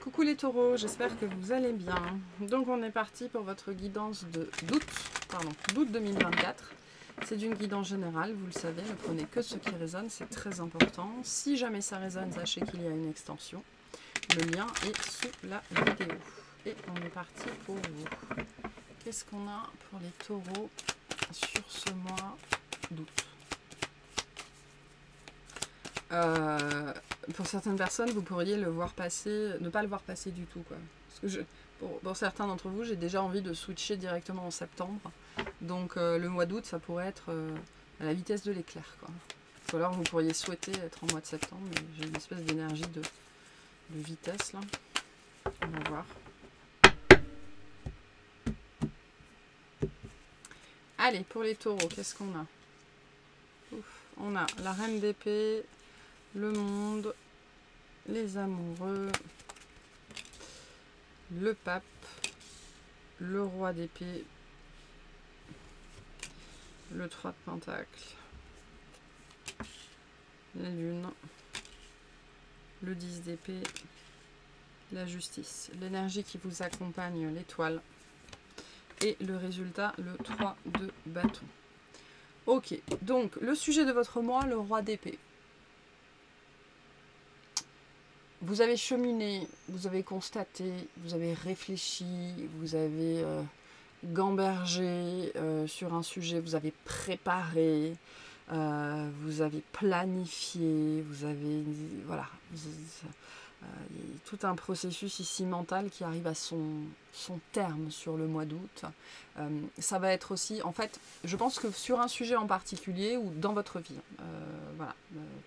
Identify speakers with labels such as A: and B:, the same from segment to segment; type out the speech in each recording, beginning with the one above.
A: Coucou les taureaux, j'espère que vous allez bien. Donc on est parti pour votre guidance d'août 2024. C'est d'une guidance générale, vous le savez, ne prenez que ce qui résonne, c'est très important. Si jamais ça résonne, sachez qu'il y a une extension. Le lien est sous la vidéo. Et on est parti pour vous. Qu'est-ce qu'on a pour les taureaux sur ce mois d'août? Pour certaines personnes, vous pourriez le voir passer, ne pas le voir passer du tout, quoi. Parce que pour certains d'entre vous, j'ai déjà envie de switcher directement en septembre. Donc le mois d'août, ça pourrait être à la vitesse de l'éclair, quoi. Ou alors vous pourriez souhaiter être en mois de septembre, mais j'ai une espèce d'énergie de vitesse là. On va voir. Allez, pour les taureaux, qu'est-ce qu'on a? On a la reine d'épée, le monde, les amoureux, le pape, le roi d'épée, le 3 de pentacle, la lune, le 10 d'épée, la justice, l'énergie qui vous accompagne, l'étoile, et le résultat, le 3 de bâton. Ok, donc le sujet de votre mois, le roi d'épée. Vous avez cheminé, vous avez constaté, vous avez réfléchi, vous avez gambergé sur un sujet, vous avez préparé, vous avez planifié, vous avez... Voilà. Il y a tout un processus ici mental qui arrive à son terme sur le mois d'août. Ça va être aussi, en fait, je pense que sur un sujet en particulier ou dans votre vie, voilà,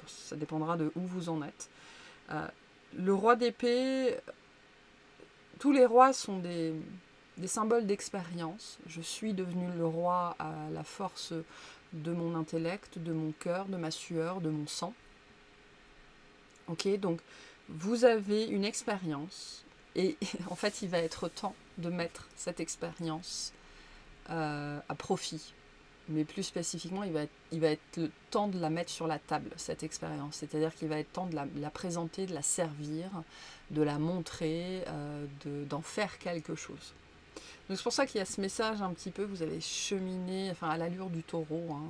A: ça dépendra de où vous en êtes. Le roi d'épée, tous les rois sont des symboles d'expérience. Je suis devenu le roi à la force de mon intellect, de mon cœur, de ma sueur, de mon sang. Ok, donc vous avez une expérience et en fait il va être temps de mettre cette expérience à profit. Mais plus spécifiquement, il va être le temps de la mettre sur la table, cette expérience. C'est-à-dire qu'il va être temps de la présenter, de la servir, de la montrer, d'en faire quelque chose. Donc c'est pour ça qu'il y a ce message un petit peu, vous avez cheminé, enfin à l'allure du taureau, hein,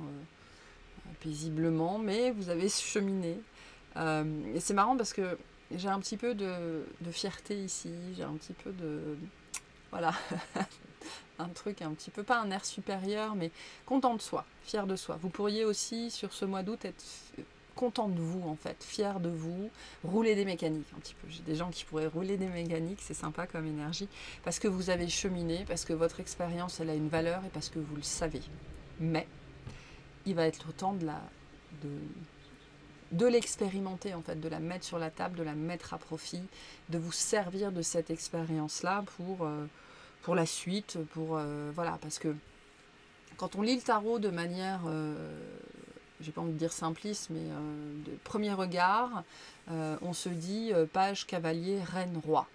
A: paisiblement, mais vous avez cheminé. Et c'est marrant parce que j'ai un petit peu de fierté ici, j'ai un petit peu de... Voilà, un truc un petit peu, pas un air supérieur, mais content de soi, fier de soi. Vous pourriez aussi, sur ce mois d'août, être content de vous, en fait, fier de vous, rouler des mécaniques un petit peu. J'ai des gens qui pourraient rouler des mécaniques, c'est sympa comme énergie, parce que vous avez cheminé, parce que votre expérience, elle a une valeur et parce que vous le savez. Mais il va être temps de l'expérimenter, en fait, de la mettre sur la table, de la mettre à profit, de vous servir de cette expérience-là pour la suite, voilà, parce que quand on lit le tarot de manière, j'ai pas envie de dire simpliste, mais de premier regard, on se dit page, cavalier, reine, roi.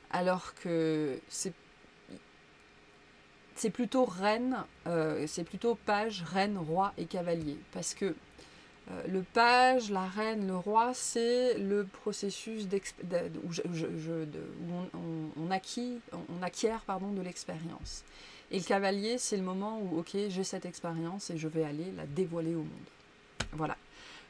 A: Alors que c'est plutôt reine, c'est plutôt page, reine, roi et cavalier, parce que le page, la reine, le roi, c'est le processus où on acquiert de l'expérience. Et le cavalier, c'est le moment où, ok, j'ai cette expérience et je vais aller la dévoiler au monde. Voilà.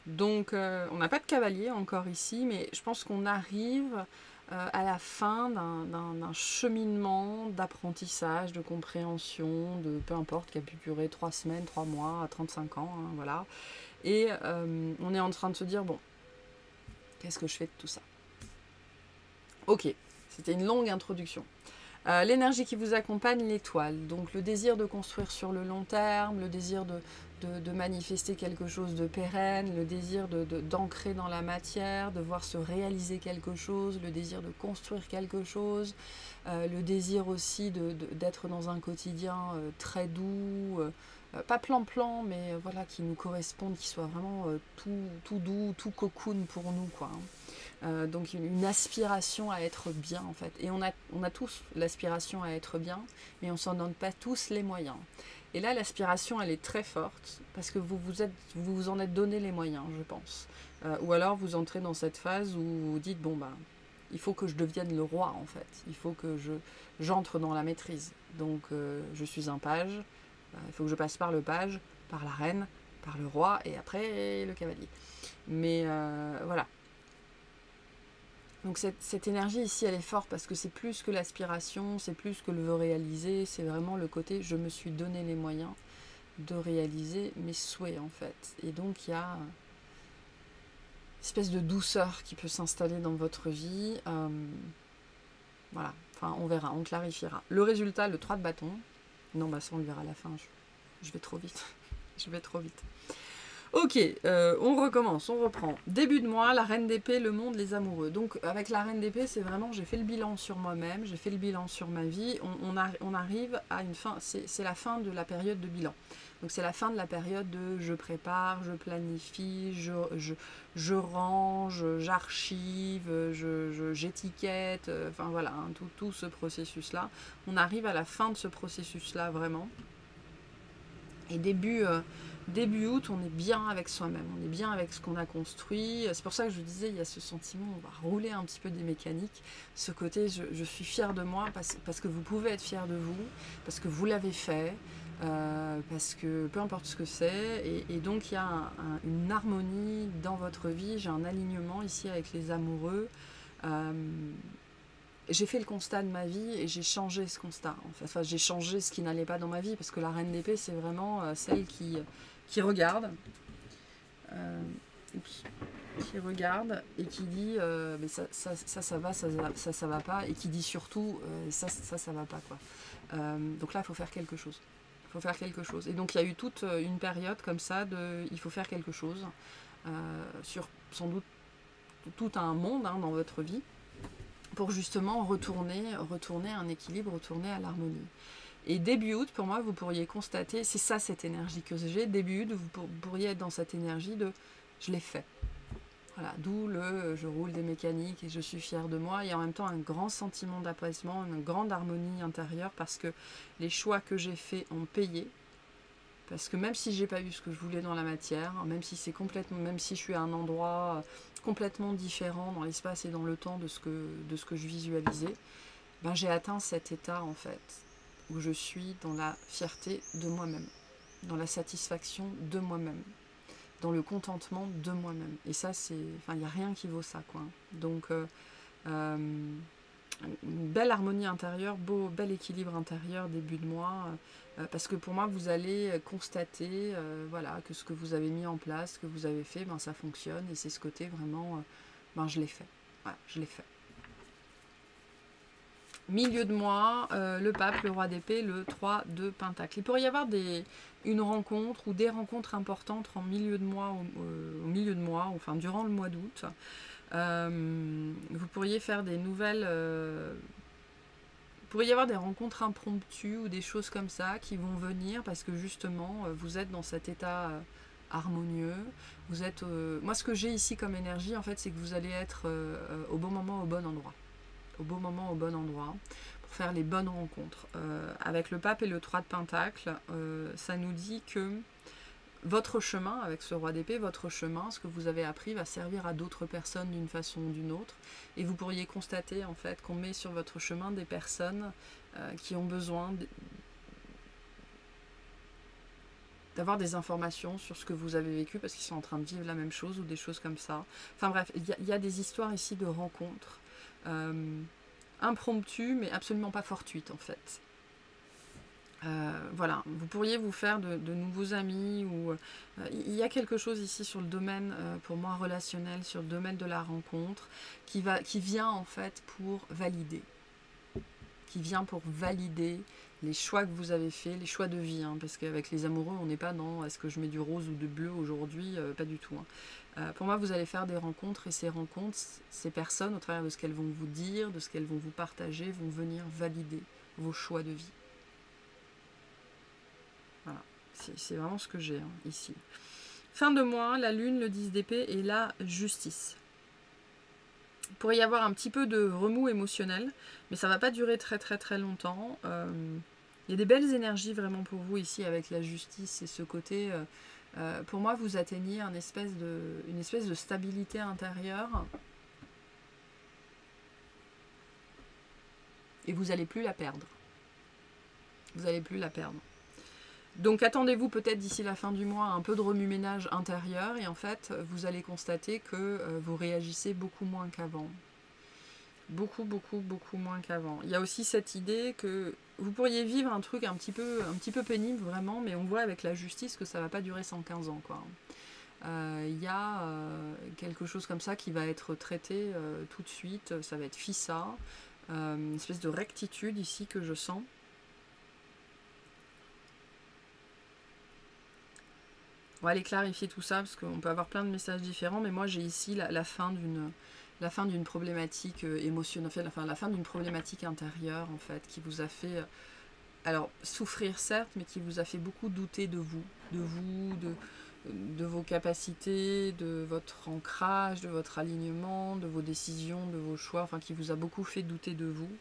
A: Donc, on n'a pas de cavalier encore ici, mais je pense qu'on arrive à la fin d'un cheminement d'apprentissage, de compréhension, de peu importe, qui a pu durer 3 semaines, 3 mois, 35 ans, hein, voilà. Et on est en train de se dire, bon, qu'est-ce que je fais de tout ça? Ok, c'était une longue introduction. L'énergie qui vous accompagne, l'étoile. Donc le désir de construire sur le long terme, le désir de manifester quelque chose de pérenne, le désir d'ancrer dans la matière, de voir se réaliser quelque chose, le désir de construire quelque chose, le désir aussi d'être dans un quotidien très doux, pas plan-plan, mais voilà, qui nous corresponde, qui soit vraiment tout doux, tout cocoon pour nous, quoi. Donc une aspiration à être bien, en fait. Et on a tous l'aspiration à être bien, mais on ne s'en donne pas tous les moyens. Et là, l'aspiration, elle est très forte, parce que vous vous en êtes donné les moyens, je pense. Ou alors, vous entrez dans cette phase où vous dites, bon, ben, il faut que je devienne le roi en fait. Il faut que j'entre dans la maîtrise. Donc je suis un page, il faut que je passe par le page, par la reine, par le roi et après le cavalier. Mais voilà. Donc cette énergie ici, elle est forte parce que c'est plus que l'aspiration, c'est plus que le veut réaliser, c'est vraiment le côté je me suis donné les moyens de réaliser mes souhaits en fait. Et donc il y a une espèce de douceur qui peut s'installer dans votre vie. Voilà, enfin on verra, on clarifiera. Le résultat, le 3 de bâton. Non, bah ça on le verra à la fin, je vais trop vite. Je vais trop vite. Ok, on recommence, on reprend. Début de mois, la reine d'épée, le monde, les amoureux. Donc avec la reine d'épée, c'est vraiment, j'ai fait le bilan sur moi-même, j'ai fait le bilan sur ma vie. On arrive à une fin, c'est la fin de la période de bilan. Donc c'est la fin de la période de je prépare, je planifie, je range, j'archive, j'étiquette, enfin voilà, hein, tout ce processus-là. On arrive à la fin de ce processus-là vraiment. Et début août, on est bien avec soi-même, on est bien avec ce qu'on a construit. C'est pour ça que je disais, il y a ce sentiment, on va rouler un petit peu des mécaniques. Ce côté, je suis fière de moi parce que vous pouvez être fier de vous, parce que vous l'avez fait, parce que peu importe ce que c'est. Et donc, il y a une harmonie dans votre vie. J'ai un alignement ici avec les amoureux. J'ai fait le constat de ma vie et j'ai changé ce constat. Enfin, j'ai changé ce qui n'allait pas dans ma vie parce que la reine d'épée, c'est vraiment celle qui regarde, qui regarde et qui dit mais ça va, ça va pas, et qui dit surtout ça va pas quoi. Donc là, il faut faire quelque chose. Il faut faire quelque chose. Et donc il y a eu toute une période comme ça de il faut faire quelque chose sur sans doute tout un monde hein, dans votre vie, pour justement retourner à un équilibre, retourner à l'harmonie. Et début août, pour moi, vous pourriez constater, c'est ça cette énergie que j'ai, début août, vous pourriez être dans cette énergie de je l'ai fait. Voilà, d'où le je roule des mécaniques et je suis fière de moi, et en même temps un grand sentiment d'apaisement, une grande harmonie intérieure, parce que les choix que j'ai faits ont payé. Parce que même si j'ai pas eu ce que je voulais dans la matière, même si c'est complètement, même si je suis à un endroit complètement différent dans l'espace et dans le temps de ce que je visualisais, ben j'ai atteint cet état en fait où je suis dans la fierté de moi-même, dans la satisfaction de moi-même, dans le contentement de moi-même. Et ça c'est, enfin il n'y a rien qui vaut ça quoi. Donc une belle harmonie intérieure, bel équilibre intérieur début de mois, parce que pour moi vous allez constater voilà, que ce que vous avez mis en place, ce que vous avez fait, ben, ça fonctionne, et c'est ce côté vraiment, ben, je l'ai fait, voilà, je l'ai fait. Milieu de mois, le pape, le roi d'épée, le 3 de pentacle. Il pourrait y avoir une rencontre ou des rencontres importantes en milieu de mois, au milieu de mois, enfin durant le mois d'août. Vous pourriez faire des nouvelles... il pourrait y avoir des rencontres impromptues ou des choses comme ça qui vont venir parce que justement, vous êtes dans cet état harmonieux. Vous êtes... moi, ce que j'ai ici comme énergie, en fait, c'est que vous allez être au bon moment, au bon endroit. Au bon moment, au bon endroit, pour faire les bonnes rencontres. Avec le pape et le 3 de pentacle, ça nous dit que votre chemin, avec ce roi d'épée, votre chemin, ce que vous avez appris, va servir à d'autres personnes d'une façon ou d'une autre. Et vous pourriez constater en fait qu'on met sur votre chemin des personnes qui ont besoin d'avoir des informations sur ce que vous avez vécu parce qu'ils sont en train de vivre la même chose ou des choses comme ça. Enfin bref, il y a des histoires ici de rencontres impromptues mais absolument pas fortuites en fait. Voilà, vous pourriez vous faire de nouveaux amis, ou il y a quelque chose ici sur le domaine, pour moi, relationnel, sur le domaine de la rencontre, qui vient en fait pour valider. Qui vient pour valider les choix que vous avez faits, les choix de vie, hein, parce qu'avec les amoureux, on n'est pas dans est-ce que je mets du rose ou du bleu aujourd'hui, pas du tout. Hein. Pour moi, vous allez faire des rencontres, et ces rencontres, ces personnes, au travers de ce qu'elles vont vous dire, de ce qu'elles vont vous partager, vont venir valider vos choix de vie. Voilà, c'est vraiment ce que j'ai hein, ici. Fin de mois, la lune, le 10 d'épée et la justice. Il pourrait y avoir un petit peu de remous émotionnel, mais ça ne va pas durer très très très longtemps. Il y a des belles énergies vraiment pour vous ici avec la justice et ce côté. Pour moi, vous atteignez une espèce de stabilité intérieure. Et vous n'allez plus la perdre. Vous n'allez plus la perdre. Donc attendez-vous peut-être d'ici la fin du mois un peu de remue-ménage intérieur et en fait vous allez constater que vous réagissez beaucoup moins qu'avant. Beaucoup moins qu'avant. Il y a aussi cette idée que vous pourriez vivre un truc un petit peu pénible vraiment, mais on voit avec la justice que ça ne va pas durer 115 ans, quoi. Il y a quelque chose comme ça qui va être traité tout de suite, ça va être FISA, une espèce de rectitude ici que je sens. On va aller clarifier tout ça parce qu'on peut avoir plein de messages différents, mais moi j'ai ici la fin d'une problématique émotionnelle, enfin la fin d'une problématique intérieure en fait, qui vous a fait, alors souffrir certes, mais qui vous a fait beaucoup douter de vous, de vos capacités, de votre ancrage, de votre alignement, de vos décisions, de vos choix, enfin qui vous a beaucoup fait douter de vous.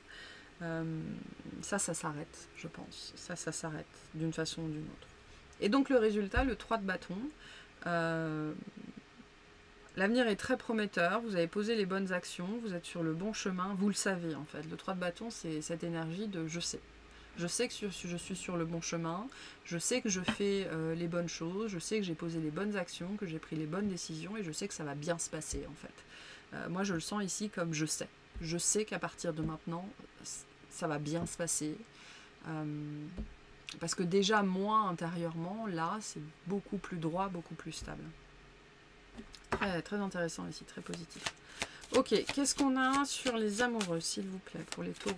A: Ça s'arrête, je pense. Ça s'arrête d'une façon ou d'une autre. Et donc le résultat, le 3 de bâton, l'avenir est très prometteur, vous avez posé les bonnes actions, vous êtes sur le bon chemin, vous le savez en fait. Le 3 de bâton, c'est cette énergie de je sais. Je sais que je suis sur le bon chemin, je sais que je fais les bonnes choses, je sais que j'ai posé les bonnes actions, que j'ai pris les bonnes décisions et je sais que ça va bien se passer en fait. Moi je le sens ici comme je sais. Je sais qu'à partir de maintenant, ça va bien se passer. Parce que déjà, moi, intérieurement, là, c'est beaucoup plus droit, beaucoup plus stable. Très intéressant ici, très positif. Ok, qu'est-ce qu'on a sur les amoureux, s'il vous plaît, pour les taureaux?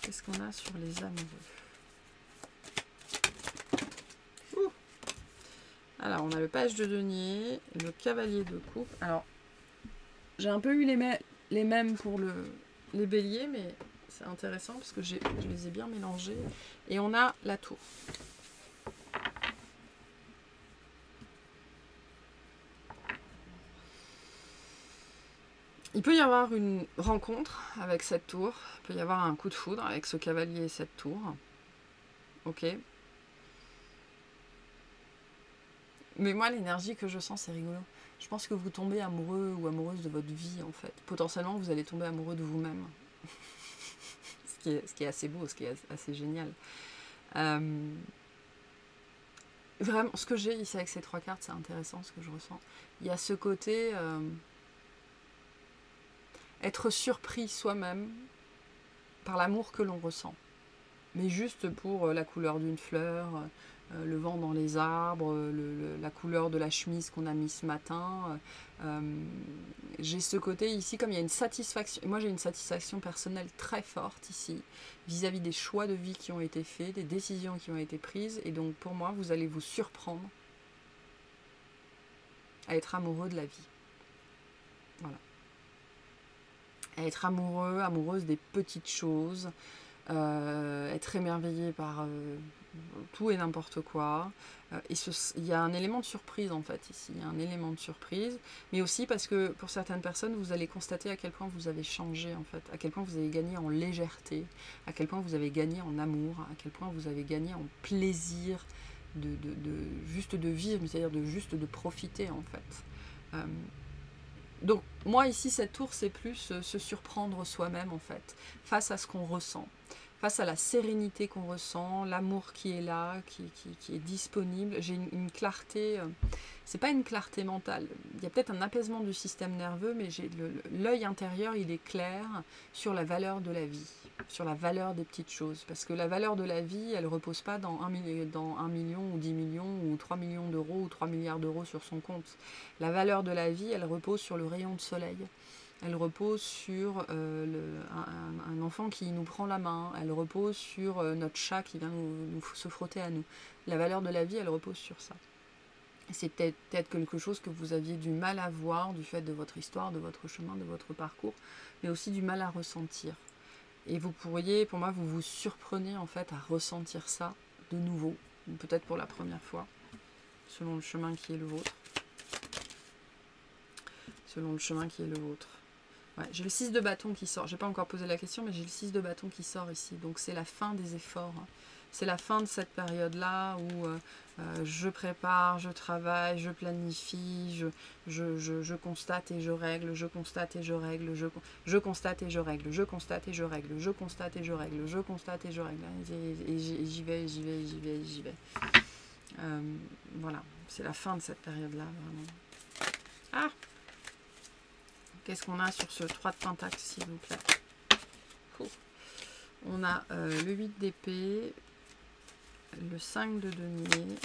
A: Qu'est-ce qu'on a sur les amoureux? Ouh. Alors, on a le page de denier, le cavalier de coupe. Alors, j'ai un peu eu les mêmes pour les béliers, mais c'est intéressant parce que je les ai bien mélangés. Et on a la tour. Il peut y avoir une rencontre avec cette tour. Il peut y avoir un coup de foudre avec ce cavalier et cette tour. Ok. Mais moi, l'énergie que je sens, c'est rigolo. Je pense que vous tombez amoureux ou amoureuse de votre vie, en fait. Potentiellement, vous allez tomber amoureux de vous-même. Ce qui est assez beau, ce qui est assez génial. Vraiment, ce que j'ai ici avec ces 3 cartes, c'est intéressant ce que je ressens. Il y a ce côté être surpris soi-même par l'amour que l'on ressent. Mais juste pour la couleur d'une fleur, le vent dans les arbres, la couleur de la chemise qu'on a mis ce matin. J'ai ce côté ici, comme il y a une satisfaction, moi j'ai une satisfaction personnelle très forte ici, vis-à-vis des choix de vie qui ont été faits, des décisions qui ont été prises, et donc pour moi, vous allez vous surprendre à être amoureux de la vie. Voilà. À être amoureux, amoureuse des petites choses, être émerveillé par tout et n'importe quoi. Il y a un élément de surprise en fait ici, il y a un élément de surprise, mais aussi parce que pour certaines personnes, vous allez constater à quel point vous avez changé en fait, à quel point vous avez gagné en légèreté, à quel point vous avez gagné en amour, à quel point vous avez gagné en plaisir juste de vivre, c'est-à-dire de profiter en fait. Donc moi ici cette tour c'est plus se surprendre soi-même en fait, face à ce qu'on ressent, face à la sérénité qu'on ressent, l'amour qui est là, qui est disponible. J'ai une clarté, c'est pas une clarté mentale, il y a peut-être un apaisement du système nerveux, mais j'ai l'œil intérieur il est clair sur la valeur de la vie, sur la valeur des petites choses, parce que la valeur de la vie elle repose pas dans 1 million ou 10 millions ou 3 millions d'euros ou 3 milliards d'euros sur son compte. La valeur de la vie elle repose sur le rayon de soleil. Elle repose sur un enfant qui nous prend la main. Elle repose sur notre chat qui vient nous se frotter à nous. La valeur de la vie, elle repose sur ça. C'est peut-être quelque chose que vous aviez du mal à voir du fait de votre histoire, de votre chemin, de votre parcours, mais aussi du mal à ressentir. Et vous pourriez, pour moi, vous vous surprenez en fait à ressentir ça de nouveau, ou peut-être pour la première fois, selon le chemin qui est le vôtre. Selon le chemin qui est le vôtre. Ouais, j'ai le 6 de bâton qui sort. J'ai pas encore posé la question, mais j'ai le 6 de bâton qui sort ici. Donc c'est la fin des efforts. C'est la fin de cette période-là où je prépare, je travaille, je planifie, je constate et je règle, je constate et je règle, je constate et je règle, je constate et je règle, je constate et je règle, je constate et je règle. Et j'y vais, j'y vais, j'y vais, j'y vais. Voilà, c'est la fin de cette période-là, vraiment. Ah! Qu'est-ce qu'on a sur ce 3 de Pentacle, s'il vous plaît? On a le 8 d'épée, le 5 de denier,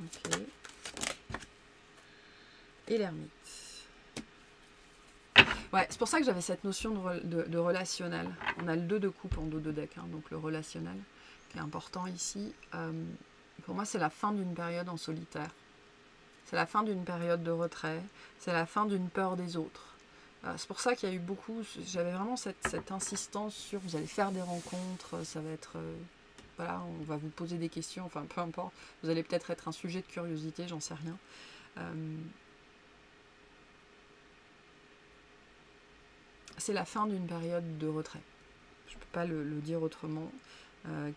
A: ok, et l'ermite. Ouais, c'est pour ça que j'avais cette notion de relationnel. On a le 2 de coupe en dos de deck, hein, donc le relationnel, qui est important ici. Pour moi, c'est la fin d'une période en solitaire. C'est la fin d'une période de retrait. C'est la fin d'une peur des autres. C'est pour ça qu'il y a eu beaucoup... J'avais vraiment cette insistance sur vous allez faire des rencontres, ça va être... voilà, on va vous poser des questions, enfin peu importe. Vous allez peut-être être un sujet de curiosité, j'en sais rien. C'est la fin d'une période de retrait. Je ne peux pas le dire autrement.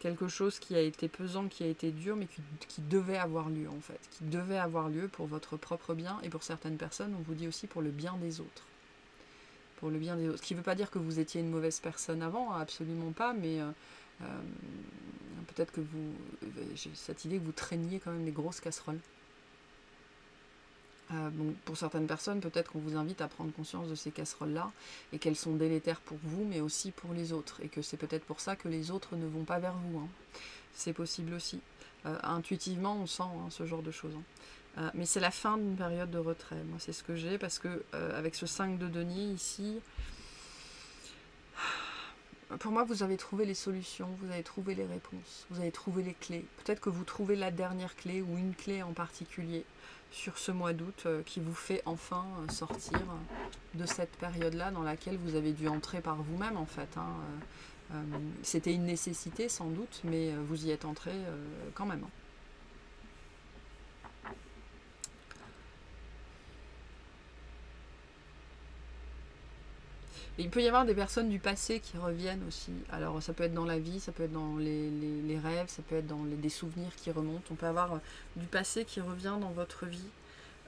A: Quelque chose qui a été pesant, qui a été dur, mais qui devait avoir lieu en fait. Qui devait avoir lieu pour votre propre bien et pour certaines personnes, on vous dit aussi pour le bien des autres. Pour le bien des autres. Ce qui ne veut pas dire que vous étiez une mauvaise personne avant, absolument pas, mais peut-être que j'ai cette idée que vous traîniez quand même des grosses casseroles. Donc pour certaines personnes, peut-être qu'on vous invite à prendre conscience de ces casseroles-là et qu'elles sont délétères pour vous, mais aussi pour les autres. Et que c'est peut-être pour ça que les autres ne vont pas vers vous. Hein. C'est possible aussi. Intuitivement, on sent hein, ce genre de choses. Hein. Mais c'est la fin d'une période de retrait. Moi, c'est ce que j'ai parce que avec ce 5 de denier ici, pour moi, vous avez trouvé les solutions, vous avez trouvé les réponses, vous avez trouvé les clés. Peut-être que vous trouvez la dernière clé ou une clé en particulier sur ce mois d'août qui vous fait enfin sortir de cette période-là dans laquelle vous avez dû entrer par vous-même en fait. Hein. C'était une nécessité sans doute, mais vous y êtes entré quand même. Et il peut y avoir des personnes du passé qui reviennent aussi. Alors ça peut être dans la vie, ça peut être dans les rêves, ça peut être dans des souvenirs qui remontent. On peut avoir du passé qui revient dans votre vie.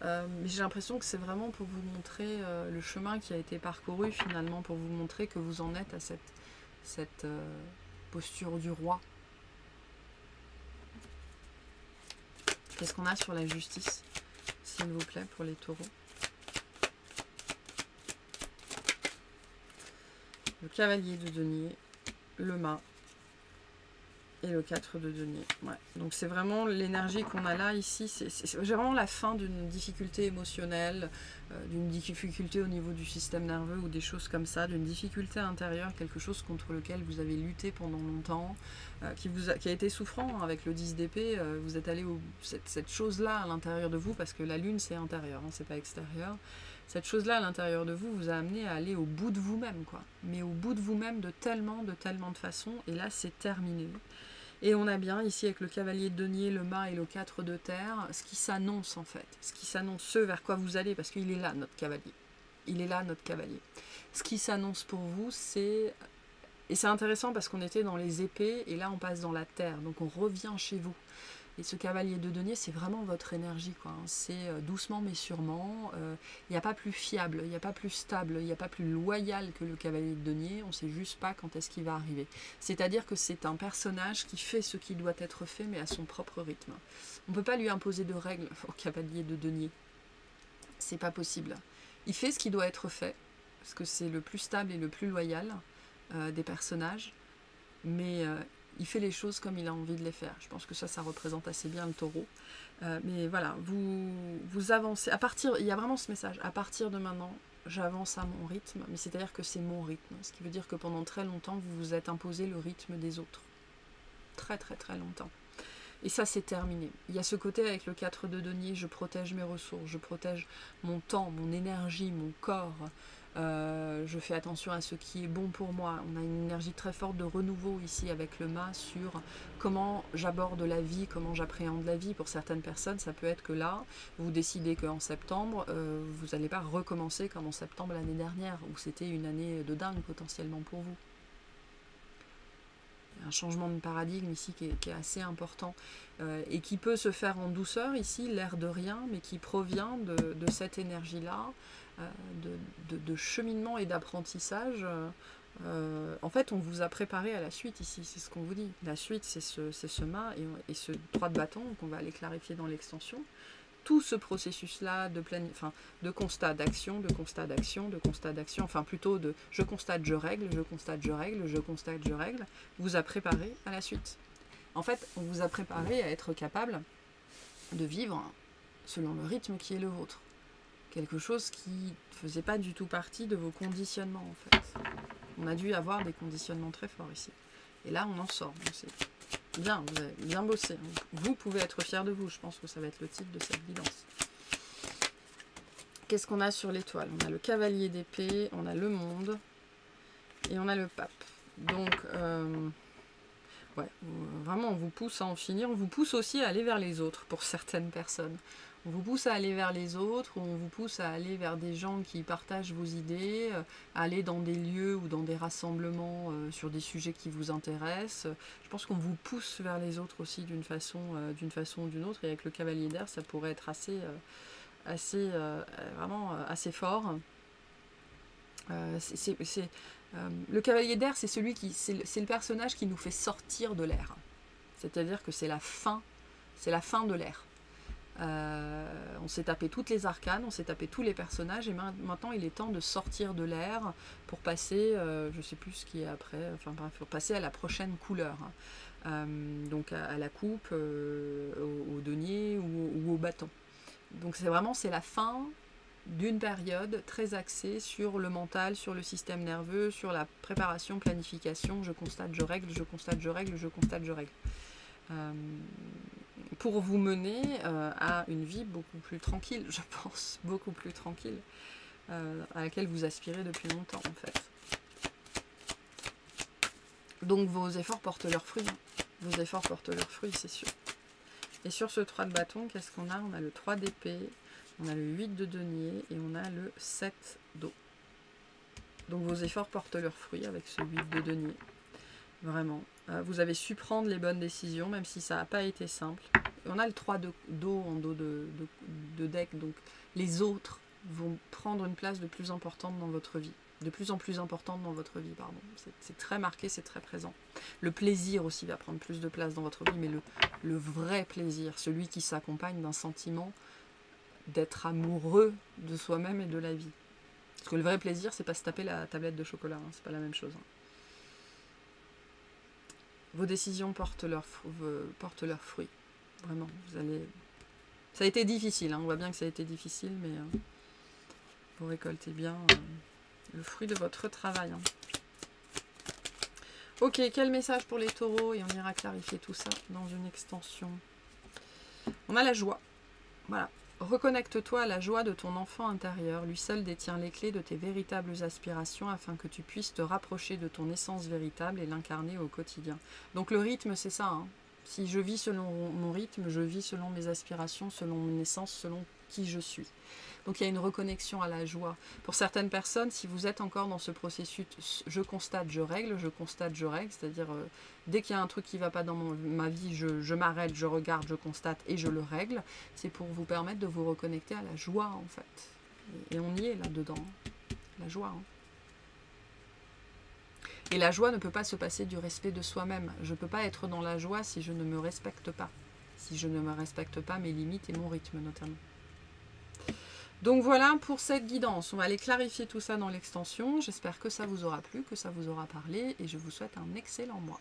A: Mais j'ai l'impression que c'est vraiment pour vous montrer le chemin qui a été parcouru finalement, pour vous montrer que vous en êtes à cette posture du roi. Qu'est-ce qu'on a sur la justice, s'il vous plaît, pour les taureaux? Le cavalier de denier, le mât et le 4 de denier. Ouais. Donc c'est vraiment l'énergie qu'on a là, ici. C'est vraiment la fin d'une difficulté émotionnelle, d'une difficulté au niveau du système nerveux ou des choses comme ça, d'une difficulté intérieure, quelque chose contre lequel vous avez lutté pendant longtemps, qui a été souffrant hein, avec le 10 d'épée. Vous êtes allé cette chose-là à l'intérieur de vous, parce que la lune c'est intérieur, hein, c'est pas extérieur. Cette chose-là à l'intérieur de vous vous a amené à aller au bout de vous-même, quoi. Mais au bout de vous-même de tellement de façons, et là c'est terminé. Et on a bien ici avec le cavalier de denier, le mât et le 4 de terre, ce qui s'annonce en fait, ce qui s'annonce, ce vers quoi vous allez, parce qu'il est là notre cavalier. Il est là notre cavalier. Ce qui s'annonce pour vous, c'est... Et c'est intéressant parce qu'on était dans les épées, et là on passe dans la terre, donc on revient chez vous. Et ce cavalier de denier, c'est vraiment votre énergie, quoi. C'est doucement mais sûrement. Il n'y a pas plus fiable, il n'y a pas plus stable, il n'y a pas plus loyal que le cavalier de denier. On ne sait juste pas quand est-ce qu'il va arriver. C'est-à-dire que c'est un personnage qui fait ce qui doit être fait, mais à son propre rythme. On ne peut pas lui imposer de règles au cavalier de denier. C'est pas possible. Il fait ce qui doit être fait, parce que c'est le plus stable et le plus loyal des personnages. Mais... il fait les choses comme il a envie de les faire. Je pense que ça représente assez bien le taureau. Mais voilà, vous avancez. Il y a vraiment ce message. À partir de maintenant, j'avance à mon rythme. Mais c'est-à-dire que c'est mon rythme. Ce qui veut dire que pendant très longtemps, vous vous êtes imposé le rythme des autres. Très, très, très longtemps. Et ça, c'est terminé. Il y a ce côté avec le 4 de denier. Je protège mes ressources. Je protège mon temps, mon énergie, mon corps. Je fais attention à ce qui est bon pour moi. On a une énergie très forte de renouveau ici avec le mât sur comment j'aborde la vie, comment j'appréhende la vie. Pour certaines personnes, ça peut être que là, vous décidez qu'en septembre, vous n'allez pas recommencer comme en septembre l'année dernière, où c'était une année de dingue potentiellement pour vous. un changement de paradigme ici qui est assez important et qui peut se faire en douceur ici, l'air de rien, mais qui provient de cette énergie-là, de cheminement et d'apprentissage. En fait, on vous a préparé à la suite ici, c'est ce qu'on vous dit. La suite, c'est ce mât et ce 3 de bâton qu'on va aller clarifier dans l'extension. Tout ce processus-là de constat d'action, de constat d'action, de constat d'action, enfin plutôt de je constate, je règle, je constate, je règle, je constate, je règle, vous a préparé à la suite. En fait, on vous a préparé à être capable de vivre selon le rythme qui est le vôtre. Quelque chose qui ne faisait pas du tout partie de vos conditionnements, en fait. On a dû avoir des conditionnements très forts ici. Et là, on en sort. Bien, vous avez bien bossé. Vous pouvez être fiers de vous. Je pense que ça va être le titre de cette guidance. Qu'est-ce qu'on a sur l'étoile? On a le cavalier d'épée, on a le monde et on a le pape. Donc, ouais, vraiment, on vous pousse à en finir. On vous pousse aussi à aller vers les autres pour certaines personnes. On vous pousse à aller vers les autres, ou on vous pousse à aller vers des gens qui partagent vos idées, à aller dans des lieux ou dans des rassemblements sur des sujets qui vous intéressent. Je pense qu'on vous pousse vers les autres aussi d'une façon ou d'une autre. Et avec le cavalier d'air, ça pourrait être vraiment assez fort. Le cavalier d'air, c'est le personnage qui nous fait sortir de l'air. C'est-à-dire que c'est la fin de l'air. On s'est tapé toutes les arcanes, on s'est tapé tous les personnages et maintenant il est temps de sortir de l'air pour passer, je ne sais plus ce qui est après, enfin bref, pour passer à la prochaine couleur. Donc à la coupe, au denier ou au bâton. Donc c'est la fin d'une période très axée sur le mental, sur le système nerveux, sur la préparation, planification, je constate, je règle, je constate, je règle, je constate, je règle. Pour vous mener à une vie beaucoup plus tranquille, je pense, beaucoup plus tranquille, à laquelle vous aspirez depuis longtemps en fait. Donc vos efforts portent leurs fruits, vos efforts portent leurs fruits, c'est sûr. Et sur ce 3 de bâton, qu'est-ce qu'on a? On a le 3 d'épée, on a le 8 de denier et on a le 7 d'eau. Donc vos efforts portent leurs fruits avec ce 8 de denier, vraiment. Vous avez su prendre les bonnes décisions, même si ça n'a pas été simple. On a le 3 d'eau en dos de deck, donc les autres vont prendre une place de plus importante dans votre vie. De plus en plus importante dans votre vie, pardon. C'est très marqué, c'est très présent. Le plaisir aussi va prendre plus de place dans votre vie, mais le vrai plaisir, celui qui s'accompagne d'un sentiment d'être amoureux de soi-même et de la vie. Parce que le vrai plaisir, c'est pas se taper la tablette de chocolat, hein, c'est pas la même chose. Hein. Vos décisions portent leurs fruits. Vraiment, vous allez... Ça a été difficile, hein. On voit bien que ça a été difficile, mais vous récoltez bien le fruit de votre travail. Hein. Ok, quel message pour les taureaux? Et on ira clarifier tout ça dans une extension. On a la joie. Voilà. Reconnecte-toi à la joie de ton enfant intérieur. Lui seul détient les clés de tes véritables aspirations afin que tu puisses te rapprocher de ton essence véritable et l'incarner au quotidien. Donc le rythme, c'est ça. Hein. Si je vis selon mon rythme, je vis selon mes aspirations, selon mon essence, selon qui je suis. Donc il y a une reconnexion à la joie. Pour certaines personnes, si vous êtes encore dans ce processus, je constate, je règle, c'est-à-dire dès qu'il y a un truc qui ne va pas dans ma vie, je m'arrête, je regarde, je constate et je le règle, c'est pour vous permettre de vous reconnecter à la joie en fait. Et on y est là-dedans, la joie. Hein. Et la joie ne peut pas se passer du respect de soi-même. Je ne peux pas être dans la joie si je ne me respecte pas. Si je ne me respecte pas mes limites et mon rythme notamment. Donc voilà pour cette guidance. On va aller clarifier tout ça dans l'extension. J'espère que ça vous aura plu, que ça vous aura parlé et je vous souhaite un excellent mois.